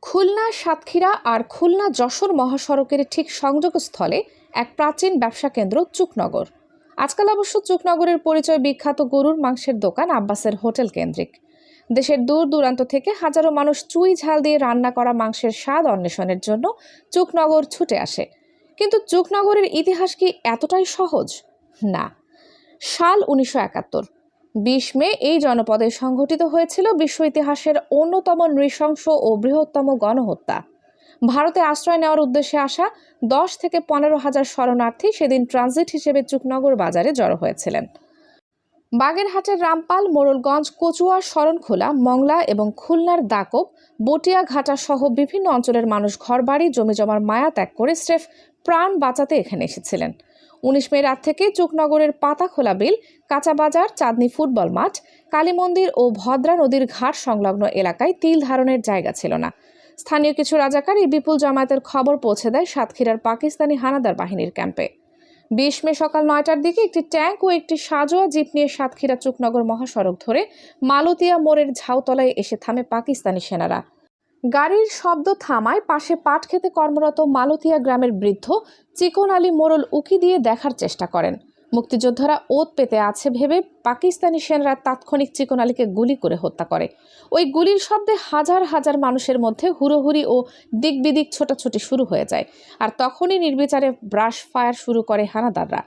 খুলনা সাতক্ষীরা আর খুলনা যশোর মহাসড়কের ঠিক সংযোগস্থলে এক প্রাচীন ব্যবসা কেন্দ্র চুকনগর। আজকাল অবশ্য চুকনগরের পরিচয় বিখ্যাত গরুর মাংসের দোকান আব্বাসের হোটেল কেন্দ্রিক। দেশের দূর দূরান্ত থেকে হাজারো মানুষ চুই ঝাল দিয়ে রান্না করা মাংসের স্বাদ অন্বেষণের জন্য চুকনগর ছুটে আসে। কিন্তু চুকনগরের ইতিহাস কি এতটাই সহজ? না। সাল 1971, 20 মে এই জনপদে সংঘটিত হয়েছিল বিশ্ব ইতিহাসের অন্যতম নৃশংস ও বৃহত্তম গণহত্যা। ভারতে আশ্রয় নেওয়ার উদ্দেশ্যে আসা 10 থেকে 15 হাজার শরণার্থী সেদিন ট্রানজিট হিসেবে চুকনগর বাজারে জড়ো হয়েছিলেন। বাগেরহাটের রামপাল, মোড়লগঞ্জ, কচুয়া, শরণখোলা, মংলা এবং খুলনার দাকব, বটিয়া ঘাটা সহ বিভিন্ন অঞ্চলের মানুষ ঘরবাড়ি জমিজমার মায়া ত্যাগ করে স্রেফ প্রাণ বাঁচাতে এখানে এসেছিলেন। 19 মে রাত থেকে চুকনগরের পাতাখোলা বিল, কাঁচাবাজার, চাঁদনী ফুটবল মাঠ, কালী মন্দির ও ভদ্রা নদীর ঘাট সংলগ্ন এলাকায় তিল ধারণের জায়গা ছিল না। স্থানীয় কিছু রাজাকার এই বিপুল জামায়াতের খবর পৌঁছে দেয় সাতক্ষীরার পাকিস্তানি হানাদার বাহিনীর ক্যাম্পে। 20 মে সকাল 9টার দিকে একটি ট্যাঙ্ক ও একটি সাজোয়া জিপ নিয়ে সাতক্ষীরা চুকনগর মহাসড়ক ধরে মালতিয়া মোড়ের ঝাউতলায় এসে থামে পাকিস্তানি সেনারা। গাড়ির শব্দ থামায় পাশে পাট খেতে কর্মরত মালতিয়া গ্রামের বৃদ্ধ চিকন আলী মোড়ল উকি দিয়ে দেখার চেষ্টা করেন। মুক্তিযোদ্ধারা ওত পেতে আছে ভেবে পাকিস্তানি সেনারা তাৎক্ষণিক চিকন আলীকে গুলি করে হত্যা করে। ওই গুলির শব্দে হাজার হাজার মানুষের মধ্যে হুড়োহুড়ি ও দিক বিদিক ছোটাছুটি শুরু হয়ে যায়। আর তখনই নির্বিচারে ব্রাশ ফায়ার শুরু করে হানাদাররা।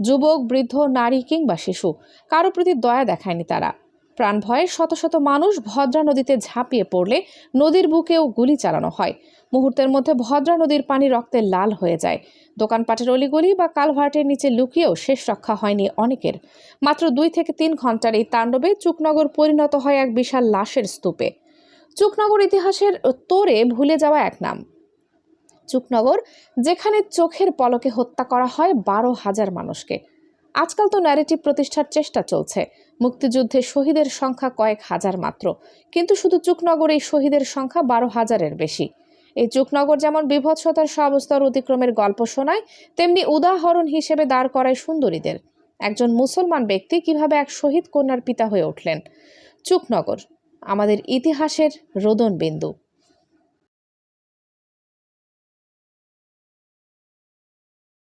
যুবক, বৃদ্ধ, নারী কিংবা শিশু, কারো প্রতি দয়া দেখায়নি তারা। প্রাণ ভয়ে শত শত মানুষ ভদ্রা নদীতে ঝাঁপিয়ে পড়লে নদীর বুকেও গুলি চালানো হয়। মুহূর্তের মধ্যে ভদ্রা নদীর পানি রক্তে লাল হয়ে যায়। দোকানপাটের অলিগলি বা কালভার্টের নিচে লুকিয়েও শেষ রক্ষা হয়নি অনেকের। মাত্র 2 থেকে 3 ঘন্টার এই তাণ্ডবে চুকনগর পরিণত হয় এক বিশাল লাশের স্তূপে। চুকনগর ইতিহাসের তোরে ভুলে যাওয়া এক নাম। চুকনগর, যেখানে চোখের পলকে হত্যা করা হয় 12,000 মানুষকে। আজকাল তো ন্যারেটিভ প্রতিষ্ঠার চেষ্টা চলছে, মুক্তিযুদ্ধে শহীদের সংখ্যা কয়েক হাজার মাত্র, কিন্তু শুধু চুকনগর এই শহীদের সংখ্যা 12,000-এর বেশি। এই চুকনগর যেমন বিভৎসতার সব স্তর অতিক্রমের গল্প শোনায়, তেমনি উদাহরণ হিসেবে দাঁড় করায় সুন্দরীদের। একজন মুসলমান ব্যক্তি কিভাবে এক শহীদ কন্যার পিতা হয়ে উঠলেন। চুকনগর আমাদের ইতিহাসের রোদন বিন্দু।